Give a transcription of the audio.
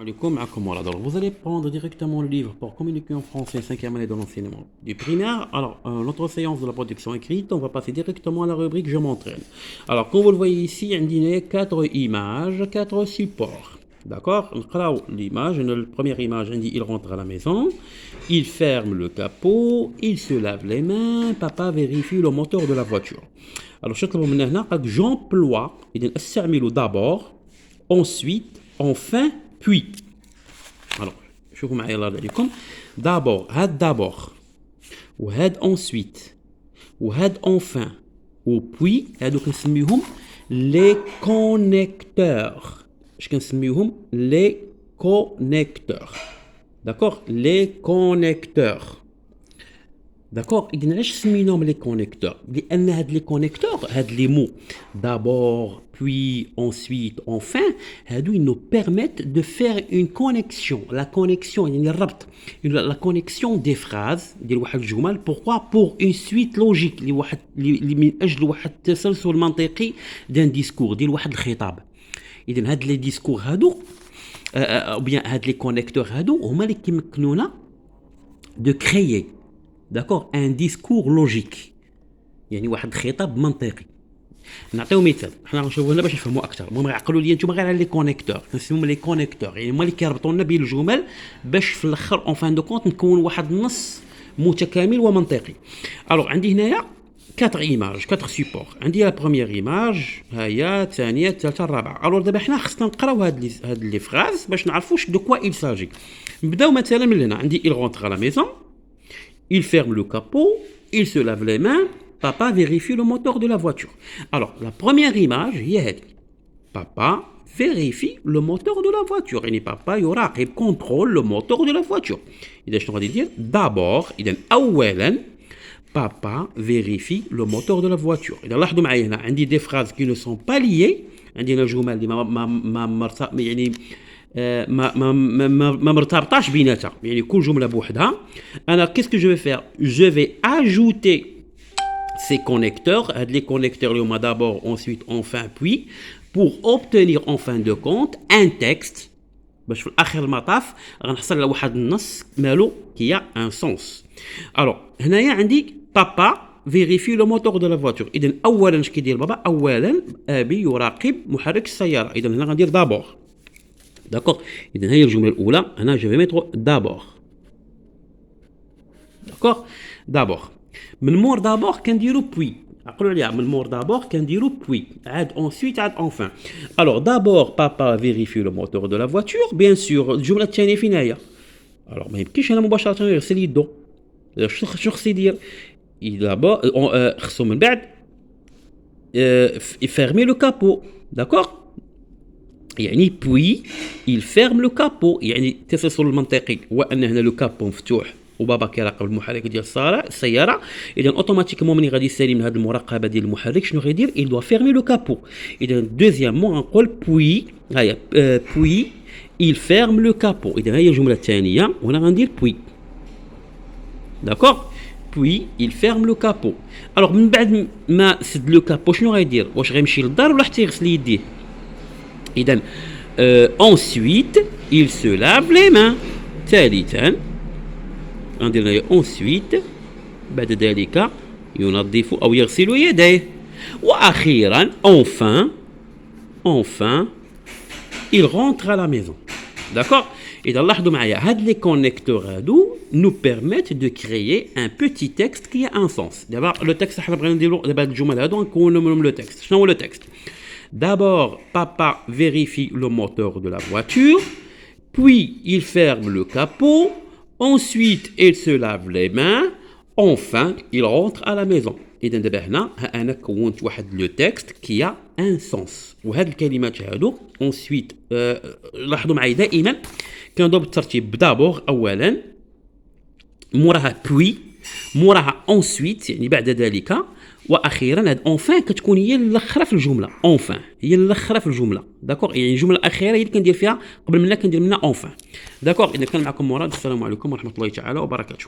Alaikum, alors vous allez prendre directement le livre pour communiquer en français 5e année de l'enseignement du primaire. Alors, notre séance de la production écrite, on va passer directement à la rubrique Je m'entraîne. Alors, comme vous le voyez ici, on a 4 images, 4 supports. D'accord? L'image, la première image, on dit il rentre à la maison, il ferme le capot, il se lave les mains, papa vérifie le moteur de la voiture. Alors, j'emploie, d'abord, ensuite, enfin, puis. Alors, شوفوا معايا الله عليكم. D'abord, d'abord. وهاد ensuite. وهاد enfin. و puis, هادو كنسميهم les connecteurs. اش كنسميهم les connecteurs. D'accord? Les connecteurs. D'accord? إذن علاش سميناهم les connecteurs؟ لأن هاد les connecteurs, هاد les mots d'abord, puis, ensuite, enfin, هادو ils nous permettent de faire une connexion. La connexion, يعني الربط. La connexion des phrases ديال واحد الجمل. Pourquoi? Pour une suite logique اللي من أجل واحد التسلسل منطقي d'un discours ديال واحد الخطاب. إذن هاد les discours هادو ou bien هاد les connecteurs هادو هما اللي كيمكنونا de créer. D'accord, un discours logique. يعني واحد خطاب منطقي. نعطيو مثال، حنا غنشوفوا هنا باش نفهموا اكثر. المهم عقلوا لي نتوما غير على لي كونيكتور، كنسميهم لي كونيكتور، يعني هما اللي كيربطوا لنا بين الجمل باش في الاخر اون فان دو كونت نكون واحد النص متكامل ومنطقي. الوغ عندي هنايا 4 ايماج، 4 سيبور. عندي لا بروميير ايماج، ها هي الثانيه، الثالثه، الرابعه. الوغ دابا حنا خصنا نقراو هاد لي فراز باش نعرفوا دو كوا il s'agit. نبداو مثلا من هنا، عندي il rentre à la maison. Il ferme le capot, il se lave les mains, papa vérifie le moteur de la voiture. Alors, la première image, papa vérifie le moteur de la voiture. Et papa يراقب contrôle le moteur de la voiture. إذا شنو غادي ندير؟ D'abord, إذا أولاً, papa vérifie le moteur de la voiture. إذا لاحظوا معايا هنا عندي des phrases qui ne sont pas liées. عندنا جمل اللي ما يعني ما مرتبطاش بيناتها، يعني كل جمله بوحدها. انا qu'est-ce que je vais faire? Je vais ajouter ces connecteurs, هاد les connecteurs اللي هما d'abord, ensuite, enfin, puis, pour obtenir en fin de compte un texte باش في الاخر المطاف غنحصل على واحد النص مالو qui a un sens. alors هنايا عندي papa vérifie le moteur de la voiture. اذا اولا اش كيدير بابا؟ اولا ابي يراقب محرك السياره. اذا هنا غندير d'abord. D'accord? إذن هي الجملة الأولى. هنا je vais mettre d'abord. D'accord? D'abord. من مور d'abord كنديرو puis. عقلوا عليها، من مور d'abord كنديرو puis. عاد ensuite عاد enfin. Alors d'abord papa vérifie le moteur de la voiture. Bien sûr الجملة الثانية فين هي؟ Alors ما يمكنش أنا مباشرة يغسل يدو. شنو خصو يدير؟ d'abord خصو من بعد fermer le capot. D'accord? يعني puis il ferme le capot. يعني التسلسل المنطقي هو ان هنا لو كابو مفتوح وبابا كيراقب المحرك ديال السياره. اذا اوتوماتيكمون ملي غادي يسالي من هذه المراقبه ديال المحرك شنو غيدير؟ il doit fermer le capot. اذا دوزيامون غنقول puis هيا puis il ferme le capot. اذا هي الجمله الثانيه وهنا غندير puis. داكور؟ puis il ferme le capot. الوغ من بعد ما سد لو كابو شنو غيدير؟ واش غيمشي للدار ولا حتى يغسل يديه؟ إذن ensuite il se lave les mains. ثالثا عندنا ensuite بعد ذلك ينظف أو يغسل يديه. وأخيرا enfin il rentre à la maison. D'accord? إذا لاحظوا معايا هاد les connecteurs هادو nous permettent de créer un petit texte qui a un sens. دابا le texte حنا بغينا نديرو دابا هاد الجمل هادو نكونوا منهم le texte. شنو هو le texte؟ D'abord, papa vérifie le moteur de la voiture, puis il ferme le capot, ensuite il se lave les mains, enfin il rentre à la maison. إذا دابا هنا أنا كونت واحد لو تكست كي a un sens. وهاد الكلمات هادو ensuite لاحظوا معايا دائما كندور بالترتيب. d'abord أولا، موراها puis، موراها ensuite يعني بعد ذلك، واخيرا هاد اونفان كتكون هي الاخره في الجمله. اونفان هي الاخره في الجمله. داكور؟ يعني الجمله الاخيره هي اللي كندير فيها قبل منها كندير منها اونفان. داكور؟ اذا كان معكم مراد، السلام عليكم ورحمه الله تعالى وبركاته.